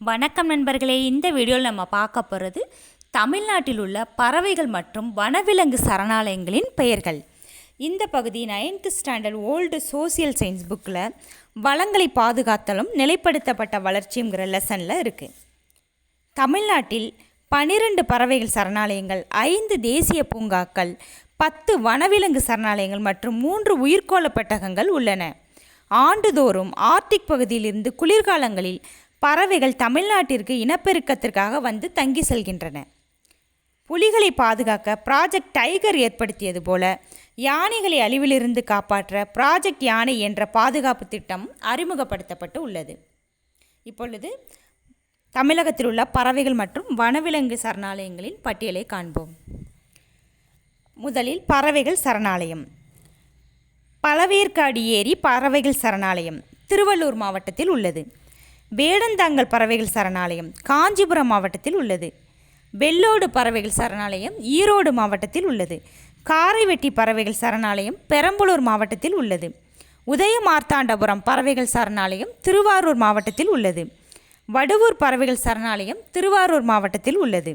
வணக்கம் நண்பர்களே, இந்த வீடியோவில் நம்ம பார்க்க போகிறது தமிழ்நாட்டில் உள்ள பறவைகள் மற்றும் வனவிலங்கு சரணாலயங்களின் பெயர்கள். இந்த பகுதி 9th standard old social science புக்கில் வளங்களை பாதுகாத்தலும் நிலைப்படுத்தப்பட்ட வளர்ச்சிங்கிற லெசனில் இருக்குது. தமிழ்நாட்டில் 12 பறவைகள் சரணாலயங்கள், 5 தேசிய பூங்காக்கள், 10 வனவிலங்கு சரணாலயங்கள் மற்றும் 3 உயிர்க்கோள பெட்டகங்கள் உள்ளன. ஆண்டுதோறும் ஆர்டிக் பகுதியிலிருந்து குளிர்காலங்களில் பறவைகள் தமிழ்நாட்டிற்கு இனப்பெருக்கத்திற்காக வந்து தங்கி செல்கின்றன. புலிகளை பாதுகாக்க ப்ராஜெக்ட் டைகர் ஏற்படுத்தியது போல யானைகளை அழிவிலிருந்து காப்பாற்ற ப்ராஜெக்ட் யானை என்ற பாதுகாப்பு திட்டம் அறிமுகப்படுத்தப்பட்டு உள்ளது. இப்பொழுது தமிழகத்தில் உள்ள பறவைகள் மற்றும் வனவிலங்கு சரணாலயங்களின் பட்டியலை காண்போம். முதலில் பறவைகள் சரணாலயம். பழவேற்காடு ஏரி பறவைகள் சரணாலயம் திருவள்ளூர் மாவட்டத்தில் உள்ளது. வேடந்தாங்கல் பறவைகள் சரணாலயம் காஞ்சிபுரம் மாவட்டத்தில் உள்ளது. வெள்ளோடு பறவைகள் சரணாலயம் ஈரோடு மாவட்டத்தில் உள்ளது. காரைவெட்டி பறவைகள் சரணாலயம் பெரம்பலூர் மாவட்டத்தில் உள்ளது. உதயமார்த்தாண்டபுரம் பறவைகள் சரணாலயம் திருவாரூர் மாவட்டத்தில் உள்ளது. வடுவூர் பறவைகள் சரணாலயம் திருவாரூர் மாவட்டத்தில் உள்ளது.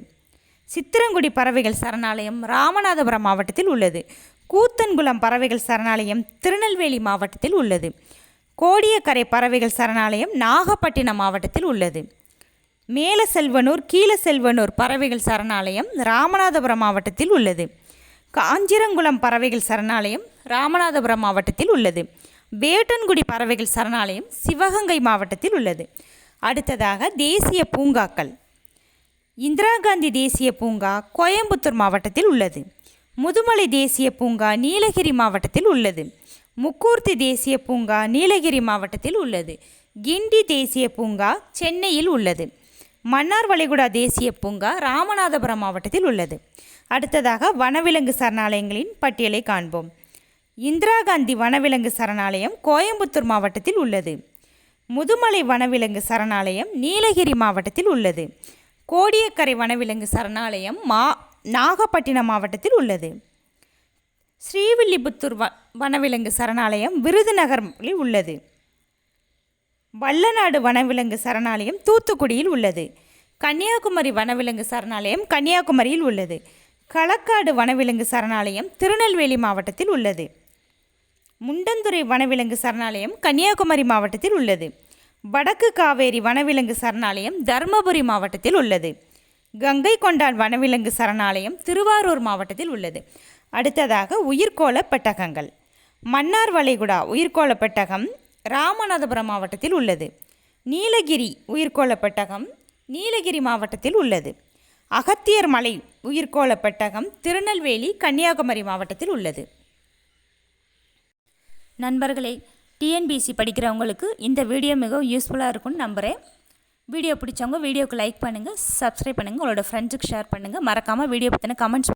சித்திரங்குடி பறவைகள் சரணாலயம் ராமநாதபுரம் மாவட்டத்தில் உள்ளது. கூத்தன்குளம் பறவைகள் சரணாலயம் திருநெல்வேலி மாவட்டத்தில் உள்ளது. கோடியக்கரை பறவைகள் சரணாலயம் நாகப்பட்டினம் மாவட்டத்தில் உள்ளது. மேலசெல்வனூர் கீழசெல்வனூர் பறவைகள் சரணாலயம் ராமநாதபுரம் மாவட்டத்தில் உள்ளது. காஞ்சிரங்குளம் பறவைகள் சரணாலயம் ராமநாதபுரம் மாவட்டத்தில் உள்ளது. வேட்டன்குடி பறவைகள் சரணாலயம் சிவகங்கை மாவட்டத்தில் உள்ளது. அடுத்ததாக தேசிய பூங்காக்கள். இந்திரா காந்தி தேசிய பூங்கா கோயம்புத்தூர் மாவட்டத்தில் உள்ளது. முதுமலை தேசிய பூங்கா நீலகிரி மாவட்டத்தில் உள்ளது. முக்கூர்த்தி தேசிய பூங்கா நீலகிரி மாவட்டத்தில் உள்ளது. கிண்டி தேசிய பூங்கா சென்னையில் உள்ளது. மன்னார் வளைகுடா தேசிய பூங்கா ராமநாதபுரம் மாவட்டத்தில் உள்ளது. அடுத்ததாக வனவிலங்கு சரணாலயங்களின் பட்டியலை காண்போம். இந்திரா காந்தி வனவிலங்கு சரணாலயம் கோயம்புத்தூர் மாவட்டத்தில் உள்ளது. முதுமலை வனவிலங்கு சரணாலயம் நீலகிரி மாவட்டத்தில் உள்ளது. கோடியக்கரை வனவிலங்கு சரணாலயம் நாகப்பட்டினம் மாவட்டத்தில் உள்ளது. ஸ்ரீவில்லிபுத்தூர் வனவிலங்கு சரணாலயம் விருதுநகரில் உள்ளது. வல்லநாடு வனவிலங்கு சரணாலயம் தூத்துக்குடியில் உள்ளது. கன்னியாகுமரி வனவிலங்கு சரணாலயம் கன்னியாகுமரியில் உள்ளது. களக்காடு வனவிலங்கு சரணாலயம் திருநெல்வேலி மாவட்டத்தில் உள்ளது. முண்டந்துறை வனவிலங்கு சரணாலயம் கன்னியாகுமரி மாவட்டத்தில் உள்ளது. வடக்கு காவேரி வனவிலங்கு சரணாலயம் தருமபுரி மாவட்டத்தில் உள்ளது. கங்கை கொண்டான் வனவிலங்கு சரணாலயம் திருவாரூர் மாவட்டத்தில் உள்ளது. அடுத்ததாக உயிர்க்கோள பெட்டகங்கள். மன்னார் வளைகுடா உயிர்க்கோள பெட்டகம் ராமநாதபுரம் மாவட்டத்தில் உள்ளது. நீலகிரி உயிர்க்கோள பெட்டகம் நீலகிரி மாவட்டத்தில் உள்ளது. அகத்தியர் மலை உயிர்க்கோள பெட்டகம் திருநெல்வேலி கன்னியாகுமரி மாவட்டத்தில் உள்ளது. நண்பர்களே, டிஎன்பிஎஸ்சி படிக்கிறவங்களுக்கு இந்த வீடியோ மிகவும் யூஸ்ஃபுல்லாக இருக்கும்னு நம்புகிறேன். வீடியோ பிடிச்சவங்க வீடியோக்கு லைக் பண்ணுங்கள், சப்ஸ்கிரைப் பண்ணுங்கள், உங்களோட ஃப்ரெண்ட்ஸுக்கு ஷேர் பண்ணுங்கள். மறக்காமல் வீடியோ பற்றின கமெண்ட்ஸ்